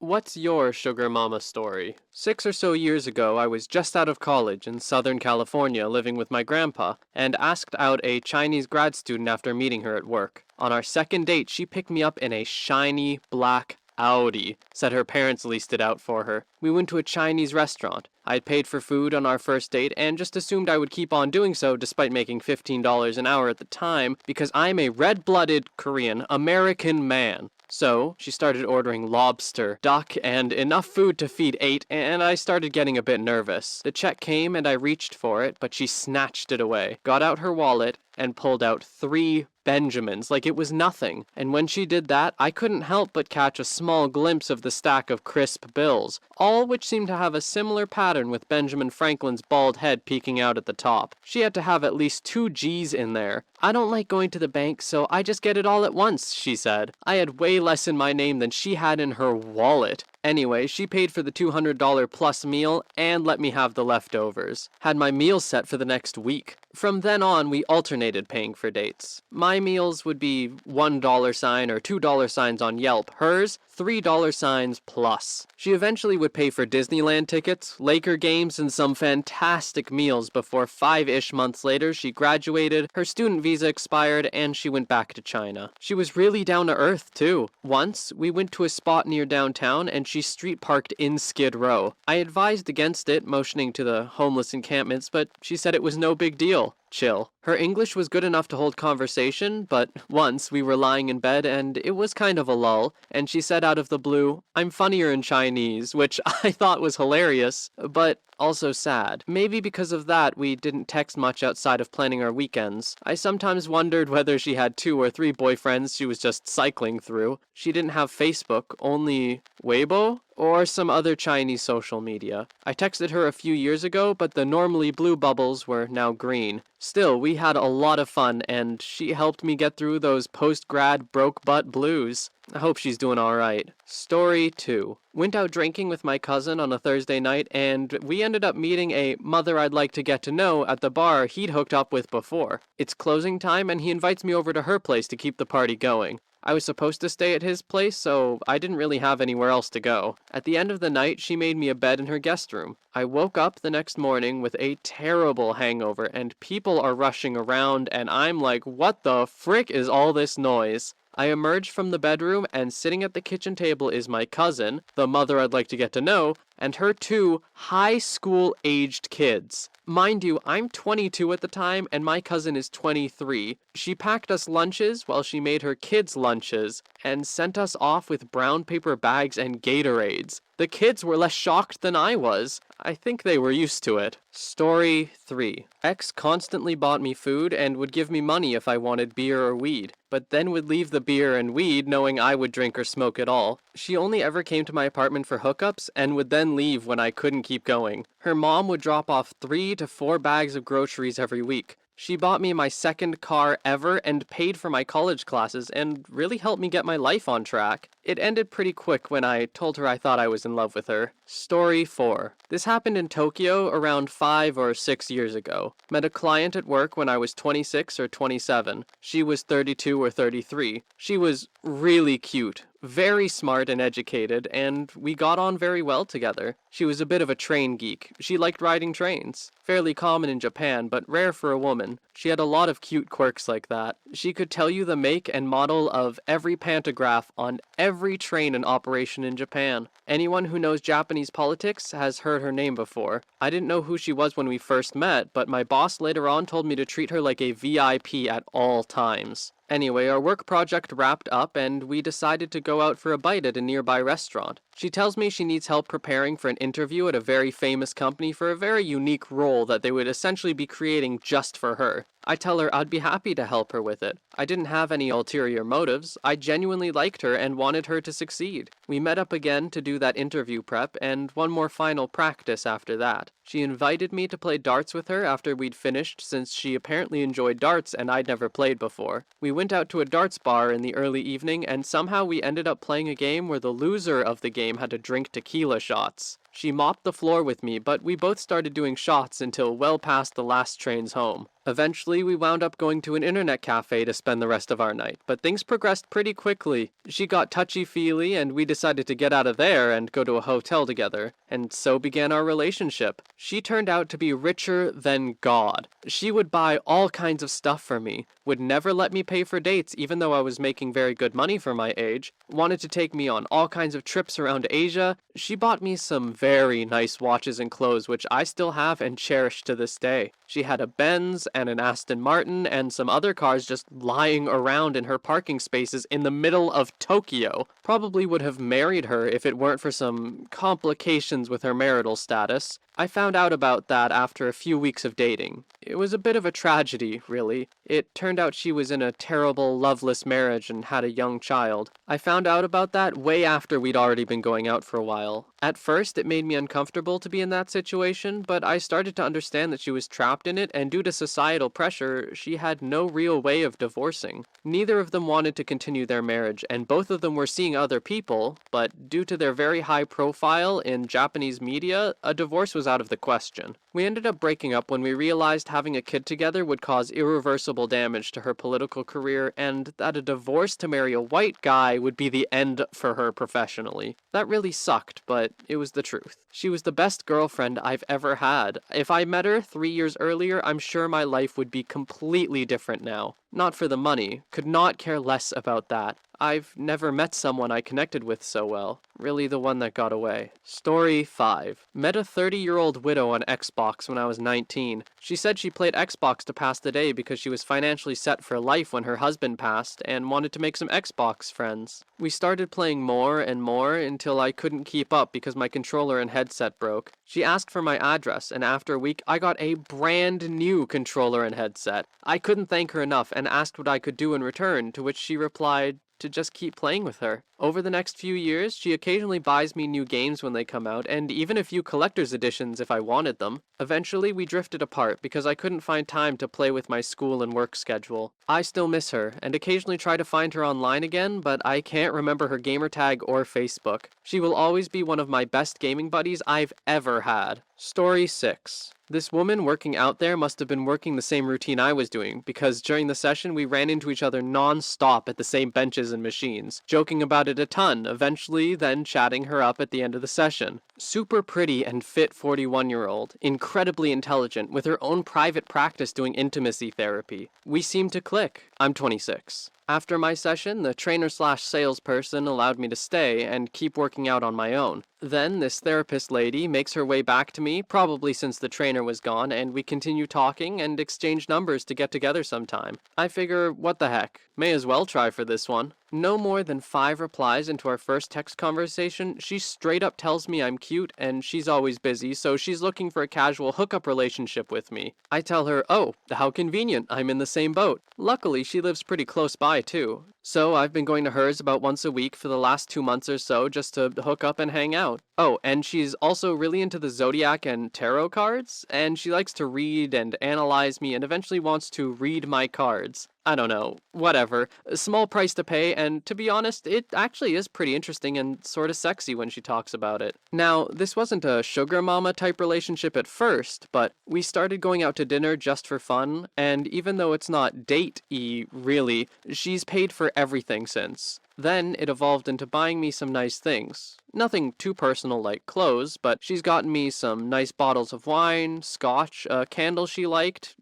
What's your sugar mama story? 6 or so years ago, I was just out of college in Southern California living with my grandpa and asked out a Chinese grad student after meeting her at work. On our second date, she picked me up in a shiny black Audi, said her parents leased it out for her. We went to a Chinese restaurant. I had paid for food on our first date and just assumed I would keep on doing so despite making $15 an hour at the time because I'm a red-blooded Korean American man. So, she started ordering lobster, duck, and enough food to feed 8, and I started getting a bit nervous. The check came and I reached for it, but she snatched it away, got out her wallet, and pulled out 3 Benjamins like it was nothing. And when she did that, I couldn't help but catch a small glimpse of the stack of crisp bills, all which seemed to have a similar pattern with Benjamin Franklin's bald head peeking out at the top. She had to have at least 2 G's in there. I don't like going to the bank, so I just get it all at once, she said. I had way less in my name than she had in her wallet. Anyway, she paid for the $200 plus meal and let me have the leftovers. Had my meals set for the next week. From then on, we alternated paying for dates. My meals would be $1 sign or $2 signs on Yelp. Hers, $3 signs plus. She eventually would pay for Disneyland tickets, Laker games, and some fantastic meals before 5-ish months later she graduated, her student visa expired, and she went back to China. She was really down to earth, too. Once, we went to a spot near downtown and she street parked in Skid Row. I advised against it, motioning to the homeless encampments, but she said it was no big deal. Chill. Her English was good enough to hold conversation, but once we were lying in bed and it was kind of a lull, and she said out of the blue, "I'm funnier in Chinese," which I thought was hilarious, but also sad. Maybe because of that, we didn't text much outside of planning our weekends. I sometimes wondered whether she had 2 or 3 boyfriends she was just cycling through. She didn't have Facebook, only Weibo? Or some other Chinese social media. I texted her a few years ago, but the normally blue bubbles were now green. Still, we had a lot of fun, and she helped me get through those post-grad broke-butt blues. I hope she's doing alright. Story 2. Went out drinking with my cousin on a Thursday night, and we ended up meeting a mother I'd like to get to know at the bar he'd hooked up with before. It's closing time, and he invites me over to her place to keep the party going. I was supposed to stay at his place, so I didn't really have anywhere else to go. At the end of the night, she made me a bed in her guest room. I woke up the next morning with a terrible hangover, and people are rushing around, and I'm like, what the frick is all this noise? I emerged from the bedroom, and sitting at the kitchen table is my cousin, the mother I'd like to get to know, and her 2 high school-aged kids. Mind you, I'm 22 at the time, and my cousin is 23. She packed us lunches while she made her kids lunches, and sent us off with brown paper bags and Gatorades. The kids were less shocked than I was. I think they were used to it. Story 3. Ex constantly bought me food and would give me money if I wanted beer or weed, but then would leave the beer and weed knowing I would drink or smoke it all. She only ever came to my apartment for hookups and would then leave when I couldn't keep going. Her mom would drop off 3 to 4 bags of groceries every week. She bought me my second car ever and paid for my college classes and really helped me get my life on track. It ended pretty quick when I told her I thought I was in love with her. Story 4. This happened in Tokyo around 5 or 6 years ago. Met a client at work when I was 26 or 27. She was 32 or 33. She was really cute, very smart and educated, and we got on very well together. She was a bit of a train geek. She liked riding trains. Fairly common in Japan, but rare for a woman. She had a lot of cute quirks like that. She could tell you the make and model of every pantograph on every train in operation in Japan. Anyone who knows Japanese politics has heard her name before. I didn't know who she was when we first met, but my boss later on told me to treat her like a VIP at all times. Anyway, our work project wrapped up and we decided to go out for a bite at a nearby restaurant. She tells me she needs help preparing for an interview at a very famous company for a very unique role that they would essentially be creating just for her. I tell her I'd be happy to help her with it. I didn't have any ulterior motives. I genuinely liked her and wanted her to succeed. We met up again to do that interview prep and one more final practice after that. She invited me to play darts with her after we'd finished since she apparently enjoyed darts and I'd never played before. We went out to a darts bar in the early evening and somehow we ended up playing a game where the loser of the game had to drink tequila shots. She mopped the floor with me, but we both started doing shots until well past the last trains home. Eventually, we wound up going to an internet cafe to spend the rest of our night, but things progressed pretty quickly. She got touchy-feely, and we decided to get out of there and go to a hotel together, and so began our relationship. She turned out to be richer than God. She would buy all kinds of stuff for me, would never let me pay for dates even though I was making very good money for my age, wanted to take me on all kinds of trips around Asia. She bought me some very nice watches and clothes which I still have and cherish to this day. She had a Benz and an Aston Martin and some other cars just lying around in her parking spaces in the middle of Tokyo. Probably would have married her if it weren't for some complications with her marital status. I found out about that after a few weeks of dating. It was a bit of a tragedy, really. It turned out she was in a terrible, loveless marriage and had a young child. I found out about that way after we'd already been going out for a while. At first, it made me uncomfortable to be in that situation, but I started to understand that she was trapped in it, and due to societal pressure, she had no real way of divorcing. Neither of them wanted to continue their marriage, and both of them were seeing other people, but due to their very high profile in Japanese media, a divorce was out of the question. We ended up breaking up when we realized having a kid together would cause irreversible damage to her political career, and that a divorce to marry a white guy would be the end for her professionally. That really sucked, but it was the truth. She was the best girlfriend I've ever had. If I met her 3 years earlier, I'm sure my life would be completely different now. Not for the money. Could not care less about that. I've never met someone I connected with so well. Really the one that got away. Story 5. Met a 30-year-old widow on Xbox when I was 19. She said she played Xbox to pass the day because she was financially set for life when her husband passed and wanted to make some Xbox friends. We started playing more and more until I couldn't keep up because my controller and headset broke. She asked for my address, and after a week I got a brand new controller and headset. I couldn't thank her enough and asked what I could do in return, to which she replied to just keep playing with her. Over the next few years, she occasionally buys me new games when they come out, and even a few collector's editions if I wanted them. Eventually, we drifted apart because I couldn't find time to play with my school and work schedule. I still miss her, and occasionally try to find her online again, but I can't remember her gamertag or Facebook. She will always be one of my best gaming buddies I've ever had. Story 6. This woman working out there must have been working the same routine I was doing, because during the session we ran into each other non-stop at the same benches and machines, joking about it a ton, eventually then chatting her up at the end of the session. Super pretty and fit 41-year-old, incredibly intelligent, with her own private practice doing intimacy therapy. We seemed to click. I'm 26. After my session, the trainer/salesperson allowed me to stay and keep working out on my own. Then this therapist lady makes her way back to me, probably since the trainer was gone, and we continue talking and exchange numbers to get together sometime. I figure, what the heck, may as well try for this one. No more than 5 replies into our first text conversation, she straight up tells me I'm cute and she's always busy, so she's looking for a casual hookup relationship with me. I tell her, oh, how convenient, I'm in the same boat. Luckily, she lives pretty close by too. So I've been going to hers about once a week for the last 2 months or so just to hook up and hang out. Oh, and she's also really into the zodiac and tarot cards, and she likes to read and analyze me and eventually wants to read my cards. I don't know, whatever. A small price to pay, and to be honest, it actually is pretty interesting and sort of sexy when she talks about it. Now, this wasn't a sugar mama type relationship at first, but we started going out to dinner just for fun, and even though it's not date-y, really, she's paid for everything since. Then it evolved into buying me some nice things. Nothing too personal like clothes, but she's gotten me some nice bottles of wine, scotch, a candle she liked,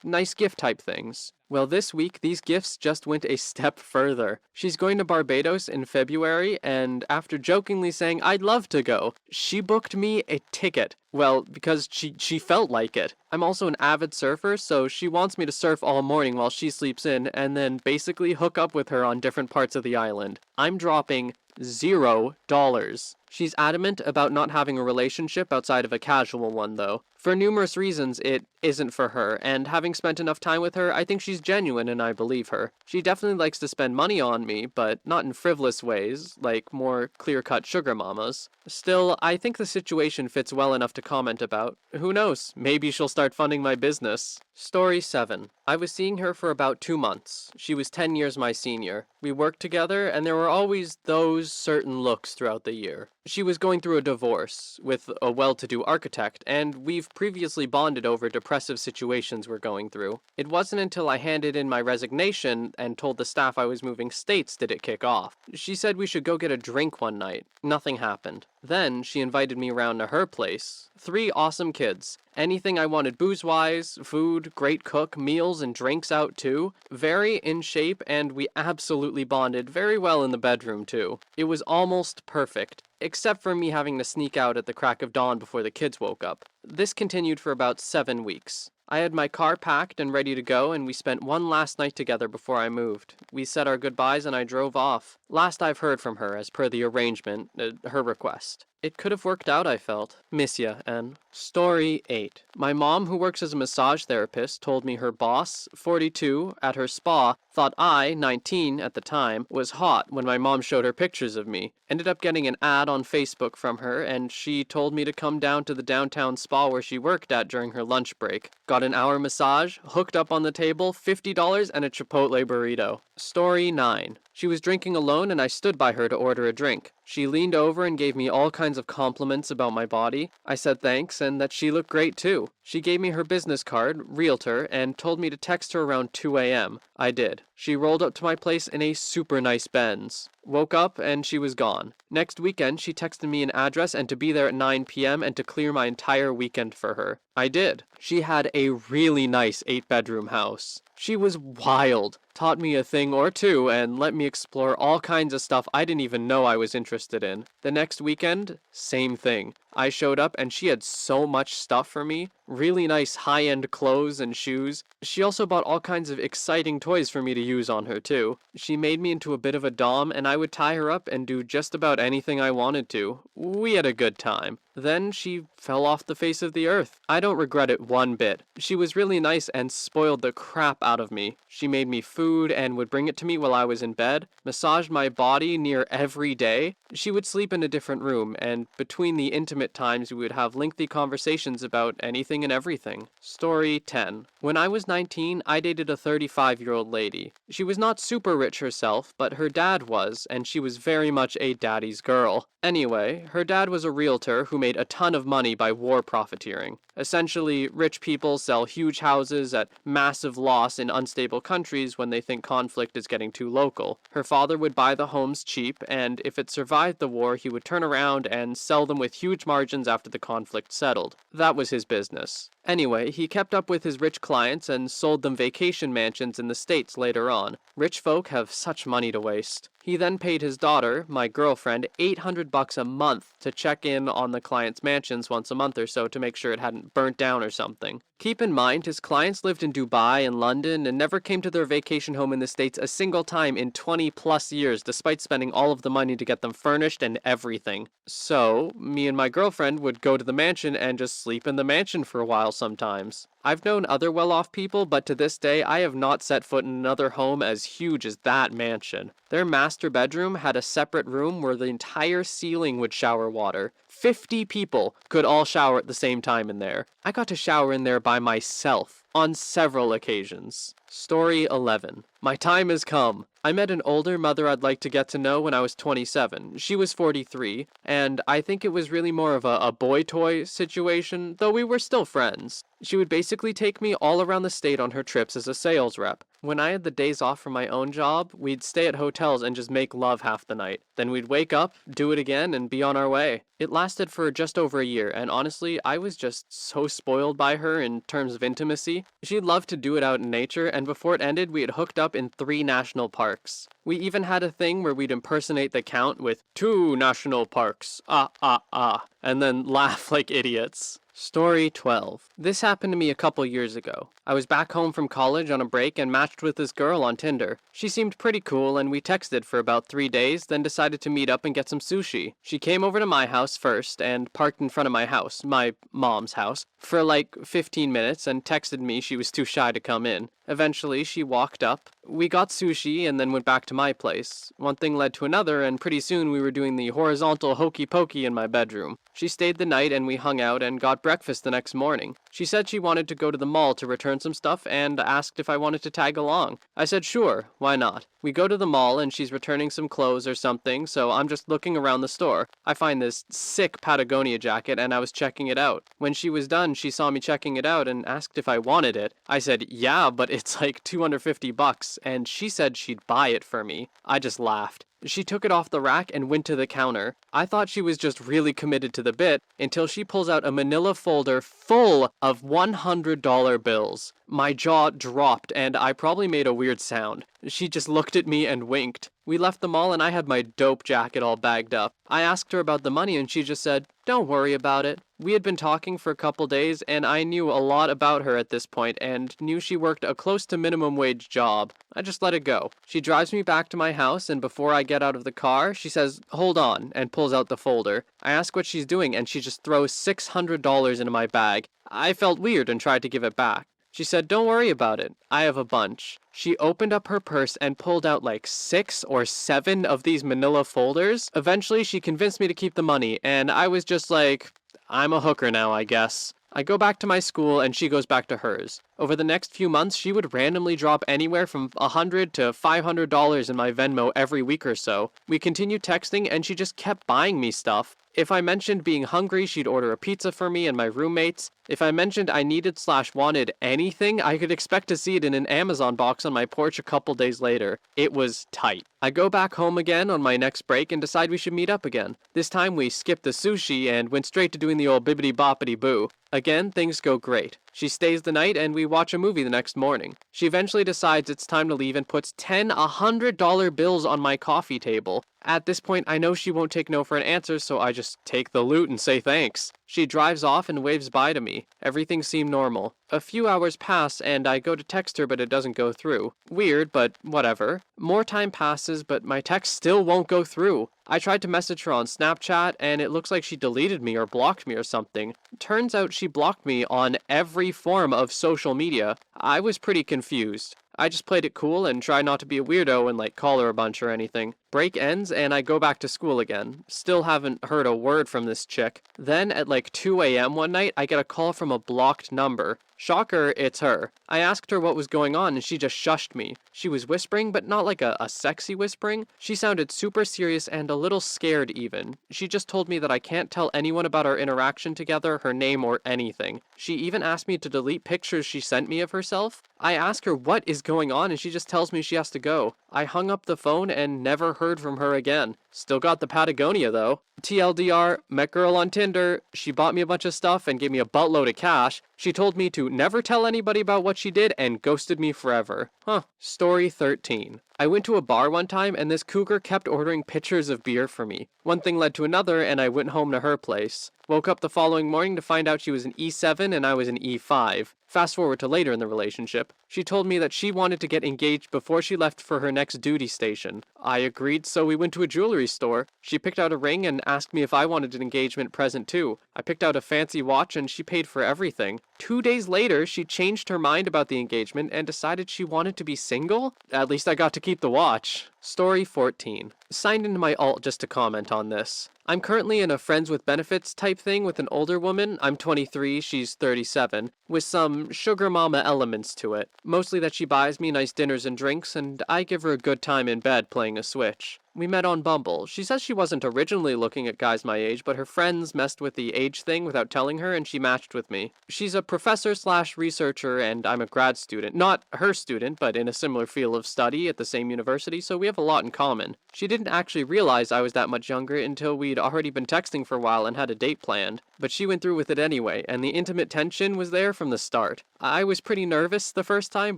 nice gift type things. Well, this week, these gifts just went a step further. She's going to Barbados in February, and after jokingly saying, I'd love to go, she booked me a ticket. Well, because she felt like it. I'm also an avid surfer, so she wants me to surf all morning while she sleeps in, and then basically hook up with her on different parts of the island. I'm dropping $0. She's adamant about not having a relationship outside of a casual one, though. For numerous reasons, it isn't for her, and having spent enough time with her, I think she's genuine and I believe her. She definitely likes to spend money on me, but not in frivolous ways, like more clear-cut sugar mamas. Still, I think the situation fits well enough to comment about. Who knows, maybe she'll start funding my business. Story 7. I was seeing her for about 2 months. She was 10 years my senior. We worked together, and there were always those certain looks throughout the year. She was going through a divorce with a well-to-do architect, and we've previously bonded over depressive situations we're going through. It wasn't until I handed in my resignation and told the staff I was moving states did it kick off. She said we should go get a drink one night. Nothing happened. Then she invited me around to her place. 3 awesome kids. Anything I wanted booze-wise, food, great cook, meals, and drinks out too. Very in shape, and we absolutely bonded very well in the bedroom too. It was almost perfect, except for me having to sneak out at the crack of dawn before the kids woke up. This continued for about 7 weeks. I had my car packed and ready to go, and we spent one last night together before I moved. We said our goodbyes and I drove off. Last I've heard from her, as per the arrangement, her request. It could have worked out, I felt. Miss ya, N. Story 8. My mom, who works as a massage therapist, told me her boss, 42, at her spa, thought I, 19 at the time, was hot when my mom showed her pictures of me. Ended up getting an ad on Facebook from her, and she told me to come down to the downtown spa where she worked at during her lunch break. Got an hour massage, hooked up on the table, $50, and a Chipotle burrito. Story 9. She was drinking alone and I stood by her to order a drink. She leaned over and gave me all kinds of compliments about my body. I said thanks and that she looked great too. She gave me her business card, realtor, and told me to text her around 2 a.m. I did. She rolled up to my place in a super nice Benz. Woke up and she was gone. Next weekend, she texted me an address and to be there at 9 p.m. and to clear my entire weekend for her. I did. She had a really nice 8-bedroom house. She was wild, taught me a thing or two, and let me explore all kinds of stuff I didn't even know I was interested in. The next weekend, same thing. I showed up and she had so much stuff for me. Really nice high-end clothes and shoes. She also bought all kinds of exciting toys for me to use on her too. She made me into a bit of a dom and I would tie her up and do just about anything I wanted to. We had a good time. Then she fell off the face of the earth. I don't regret it one bit. She was really nice and spoiled the crap out of me. She made me food and would bring it to me while I was in bed, massaged my body near every day. She would sleep in a different room, and between the intimate times we would have lengthy conversations about anything and everything. Story 10. When I was 19, I dated a 35-year-old lady. She was not super rich herself, but her dad was, and she was very much a daddy's girl. Anyway, her dad was a realtor who made a ton of money by war profiteering. Essentially, rich people sell huge houses at massive loss in unstable countries when they think conflict is getting too local. Her father would buy the homes cheap, and if it survived the war, he would turn around and sell them with huge margins after the conflict settled. That was his business. Anyway, he kept up with his rich clients and sold them vacation mansions in the States later on. Rich folk have such money to waste. He then paid his daughter, my girlfriend, $800 a month to check in on the client's mansions once a month or so to make sure it hadn't burnt down or something. Keep in mind, his clients lived in Dubai and London and never came to their vacation home in the States a single time in 20 plus years, despite spending all of the money to get them furnished and everything. So, me and my girlfriend would go to the mansion and just sleep in the mansion for a while sometimes. I've known other well-off people, but to this day, I have not set foot in another home as huge as that mansion. Their master bedroom had a separate room where the entire ceiling would shower water. 50 people could all shower at the same time in there. I got to shower in there by myself on several occasions. Story 11. My time has come. I met an older mother I'd like to get to know when I was 27. She was 43, and I think it was really more of a boy toy situation, though we were still friends. She would basically take me all around the state on her trips as a sales rep. When I had the days off from my own job, we'd stay at hotels and just make love half the night. Then we'd wake up, do it again, and be on our way. It lasted for just over a year, and honestly, I was just so spoiled by her in terms of intimacy. She loved to do it out in nature, and before it ended, we had hooked up in 3 national parks. We even had a thing where we'd impersonate the count with 2 national parks, and then laugh like idiots. Story 12. This happened to me a couple years ago. I was back home from college on a break and matched with this girl on Tinder. She seemed pretty cool and we texted for about 3 days, then decided to meet up and get some sushi. She came over to my house first and parked in front of my house, my mom's house, for like 15 minutes and texted me she was too shy to come in. Eventually, she walked up. We got sushi and then went back to my place. One thing led to another, and pretty soon we were doing the horizontal hokey pokey in my bedroom. She stayed the night and we hung out and got breakfast breakfast the next morning. She said she wanted to go to the mall to return some stuff and asked if I wanted to tag along. I said sure, why not? We go to the mall and she's returning some clothes or something, so I'm just looking around the store. I find this sick Patagonia jacket and I was checking it out. When she was done, she saw me checking it out and asked if I wanted it. I said yeah, but it's like $250, and she said she'd buy it for me. I just laughed. She took it off the rack and went to the counter. I thought she was just really committed to the bit until she pulls out a manila folder full of $100 bills. My jaw dropped and I probably made a weird sound. She just looked at me and winked. We left the mall and I had my dope jacket all bagged up. I asked her about the money and she just said, "Don't worry about it." We had been talking for a couple days and I knew a lot about her at this point and knew she worked a close to minimum wage job. I just let it go. She drives me back to my house and before I get out of the car, she says, "Hold on," and pulls out the folder. I ask what she's doing and she just throws $600 into my bag. I felt weird and tried to give it back. She said, "Don't worry about it. I have a bunch." She opened up her purse and pulled out like 6 or 7 of these manila folders. Eventually, she convinced me to keep the money, and I was just like, I'm a hooker now, I guess. I go back to my school and she goes back to hers. Over the next few months, she would randomly drop anywhere from $100 to $500 in my Venmo every week or so. We continued texting and she just kept buying me stuff. If I mentioned being hungry, she'd order a pizza for me and my roommates. If I mentioned I needed/wanted anything, I could expect to see it in an Amazon box on my porch a couple days later. It was tight. I go back home again on my next break and decide we should meet up again. This time we skipped the sushi and went straight to doing the old bibbidi-boppity-boo. Again, things go great. She stays the night and we watch a movie the next morning. She eventually decides it's time to leave and puts 10 $100 bills on my coffee table. At this point, I know she won't take no for an answer, so I just take the loot and say thanks. She drives off and waves bye to me. Everything seemed normal. A few hours pass and I go to text her but it doesn't go through. Weird, but whatever. More time passes but my text still won't go through. I tried to message her on Snapchat and it looks like she deleted me or blocked me or something. Turns out she blocked me on every form of social media. I was pretty confused. I just played it cool and tried not to be a weirdo and like call her a bunch or anything. Break ends and I go back to school again. Still haven't heard a word from this chick. Then at like 2 a.m. one night, I get a call from a blocked number. Shocker, it's her. I asked her what was going on and she just shushed me. She was whispering, but not like a sexy whispering. She sounded super serious and a little scared even. She just told me that I can't tell anyone about our interaction together, her name, or anything. She even asked me to delete pictures she sent me of herself. I ask her what is going on and she just tells me she has to go. I hung up the phone and never heard from her again. Still got the Patagonia though. TLDR, met girl on Tinder. She bought me a bunch of stuff and gave me a buttload of cash. She told me to never tell anybody about what she did and ghosted me forever. Story 13. I went to a bar one time and this cougar kept ordering pitchers of beer for me. One thing led to another and I went home to her place. Woke up the following morning to find out she was an E7 and I was an E5. Fast forward to later in the relationship. She told me that she wanted to get engaged before she left for her next duty station. I agreed, so we went to a jewelry store. She picked out a ring and asked me if I wanted an engagement present too. I picked out a fancy watch and she paid for everything. 2 days later, she changed her mind about the engagement and decided she wanted to be single? At least I got to keep the watch. Story 14. Signed into my alt just to comment on this. I'm currently in a friends with benefits type thing with an older woman. I'm 23, she's 37, with some sugar mama elements to it. Mostly that she buys me nice dinners and drinks, and I give her a good time in bed playing a Switch. We met on Bumble. She says she wasn't originally looking at guys my age, but her friends messed with the age thing without telling her and she matched with me. She's a professor/researcher and I'm a grad student. Not her student, but in a similar field of study at the same university, so we have a lot in common. She didn't actually realize I was that much younger until we'd already been texting for a while and had a date planned. But she went through with it anyway, and the intimate tension was there from the start. I was pretty nervous the first time,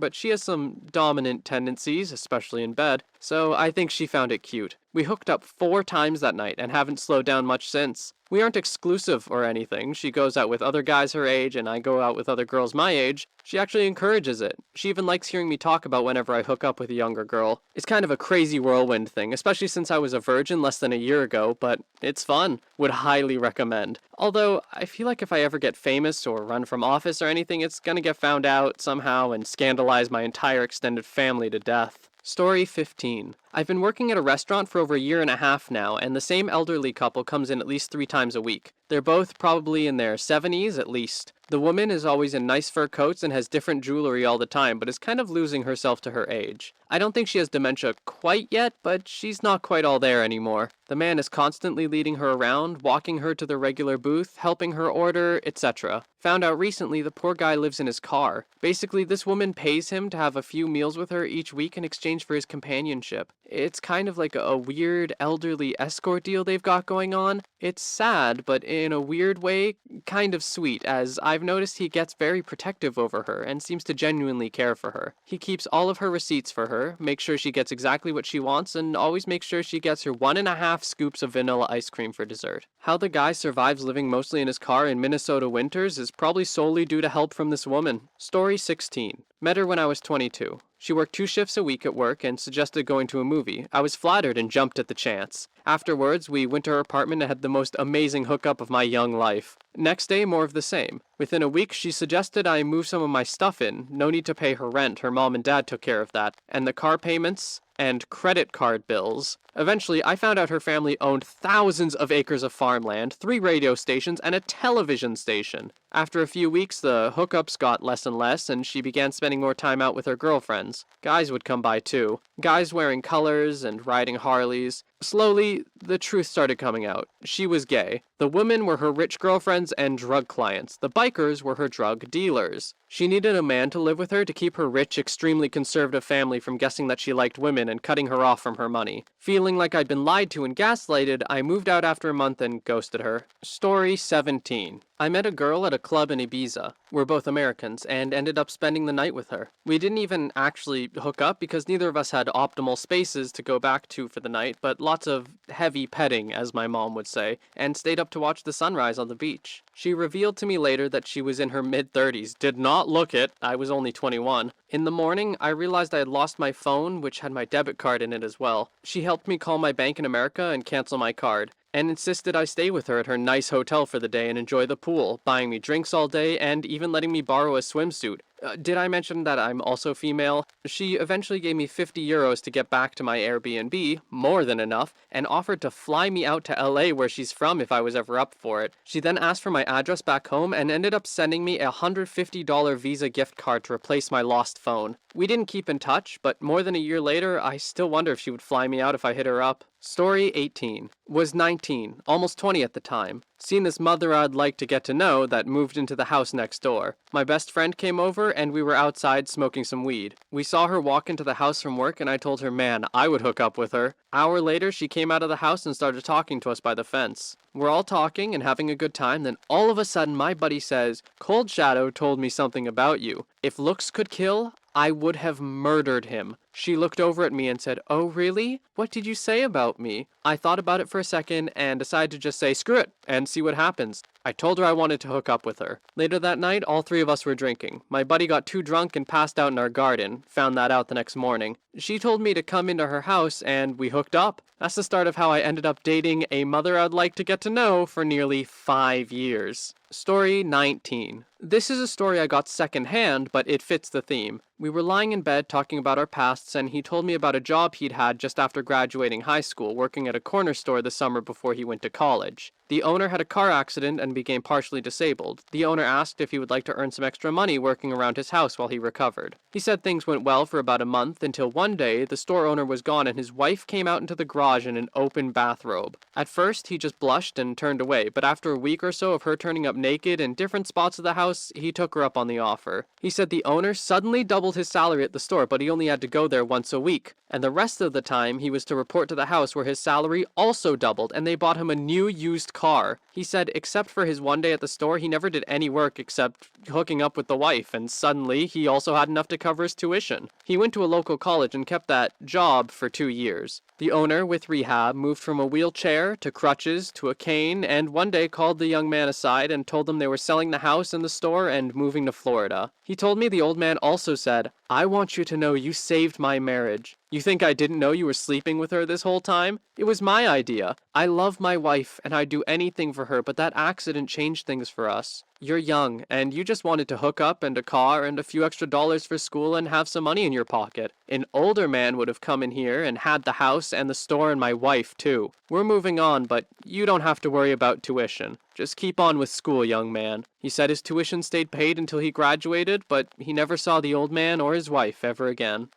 but she has some dominant tendencies, especially in bed, so I think she found it cute. We hooked up 4 times that night and haven't slowed down much since. We aren't exclusive or anything. She goes out with other guys her age and I go out with other girls my age. She actually encourages it. She even likes hearing me talk about whenever I hook up with a younger girl. It's kind of a crazy whirlwind thing, especially since I was a virgin less than a year ago, but it's fun. Would highly recommend. Although, I feel like if I ever get famous or run from office or anything, it's gonna get found out somehow and scandalize my entire extended family to death. Story 15. I've been working at a restaurant for over a year and a half now, and the same elderly couple comes in at least 3 times a week. They're both probably in their 70s at least. The woman is always in nice fur coats and has different jewelry all the time, but is kind of losing herself to her age. I don't think she has dementia quite yet, but she's not quite all there anymore. The man is constantly leading her around, walking her to the regular booth, helping her order, etc. Found out recently the poor guy lives in his car. Basically, this woman pays him to have a few meals with her each week in exchange for his companionship. It's kind of like a weird elderly escort deal they've got going on. It's sad, but in a weird way, kind of sweet, as I've noticed he gets very protective over her and seems to genuinely care for her. He keeps all of her receipts for her, makes sure she gets exactly what she wants, and always makes sure she gets her 1.5 scoops of vanilla ice cream for dessert. How the guy survives living mostly in his car in Minnesota winters is probably solely due to help from this woman. Story 16. Met her when I was 22. She worked 2 shifts a week at work and suggested going to a movie. I was flattered and jumped at the chance. Afterwards, we went to her apartment and had the most amazing hookup of my young life. Next day, more of the same. Within a week, she suggested I move some of my stuff in. No need to pay her rent. Her mom and dad took care of that. And the car payments and credit card bills. Eventually, I found out her family owned thousands of acres of farmland, 3 radio stations, and a television station. After a few weeks, the hookups got less and less, and she began spending more time out with her girlfriends. Guys would come by too. Guys wearing colors and riding Harleys. Slowly, the truth started coming out. She was gay. The women were her rich girlfriends and drug clients. The bikers were her drug dealers. She needed a man to live with her to keep her rich, extremely conservative family from guessing that she liked women and cutting her off from her money. Feeling like I'd been lied to and gaslighted, I moved out after a month and ghosted her. Story 17. I met a girl at a club in Ibiza. We're both Americans, and ended up spending the night with her. We didn't even actually hook up because neither of us had optimal spaces to go back to for the night, but lots of heavy petting, as my mom would say, and stayed up to watch the sunrise on the beach. She revealed to me later that she was in her mid-30s. Did not look it. I was only 21. In the morning, I realized I had lost my phone, which had my debit card in it as well. She helped me call my bank in America and cancel my card, and insisted I stay with her at her nice hotel for the day and enjoy the pool, buying me drinks all day and even letting me borrow a swimsuit. Did I mention that I'm also female? She eventually gave me 50 euros to get back to my Airbnb, more than enough, and offered to fly me out to LA where she's from if I was ever up for it. She then asked for my address back home and ended up sending me a $150 Visa gift card to replace my lost phone. We didn't keep in touch, but more than a year later, I still wonder if she would fly me out if I hit her up. Story 18. Was 19, almost 20 at the time. Seen this mother I'd like to get to know that moved into the house next door. My best friend came over and we were outside smoking some weed. We saw her walk into the house from work and I told her, man, I would hook up with her. Hour later, she came out of the house and started talking to us by the fence. We're all talking and having a good time, then all of a sudden my buddy says, Cold Shadow told me something about you. If looks could kill, I would have murdered him. She looked over at me and said, oh really? What did you say about me? I thought about it for a second and decided to just say screw it and see what happens. I told her I wanted to hook up with her. Later that night, all 3 of us were drinking. My buddy got too drunk and passed out in our garden. Found that out the next morning. She told me to come into her house and we hooked up. That's the start of how I ended up dating a mother I'd like to get to know for nearly 5 years. Story 19. This is a story I got secondhand, but it fits the theme. We were lying in bed talking about our pasts, and he told me about a job he'd had just after graduating high school, working at a corner store the summer before he went to college. The owner had a car accident and became partially disabled. The owner asked if he would like to earn some extra money working around his house while he recovered. He said things went well for about a month until one day the store owner was gone and his wife came out into the garage in an open bathrobe. At first, he just blushed and turned away, but after a week or so of her turning up naked in different spots of the house, he took her up on the offer. He said the owner suddenly doubled his salary at the store, but he only had to go there once a week. And the rest of the time, he was to report to the house where his salary also doubled, and they bought him a new used car. He said except for his one day at the store, he never did any work except hooking up with the wife, and suddenly he also had enough to cover his tuition. He went to a local college and kept that job for 2 years. The owner, with rehab, moved from a wheelchair to crutches to a cane, and one day called the young man aside and told them they were selling the house and the store and moving to Florida. He told me the old man also said, I want you to know you saved my marriage. You think I didn't know you were sleeping with her this whole time? It was my idea. I love my wife and I'd do anything for her, but that accident changed things for us. You're young, and you just wanted to hook up and a car and a few extra dollars for school and have some money in your pocket. An older man would have come in here and had the house and the store and my wife, too. We're moving on, but you don't have to worry about tuition. Just keep on with school, young man. He said his tuition stayed paid until he graduated, but he never saw the old man or his wife ever again.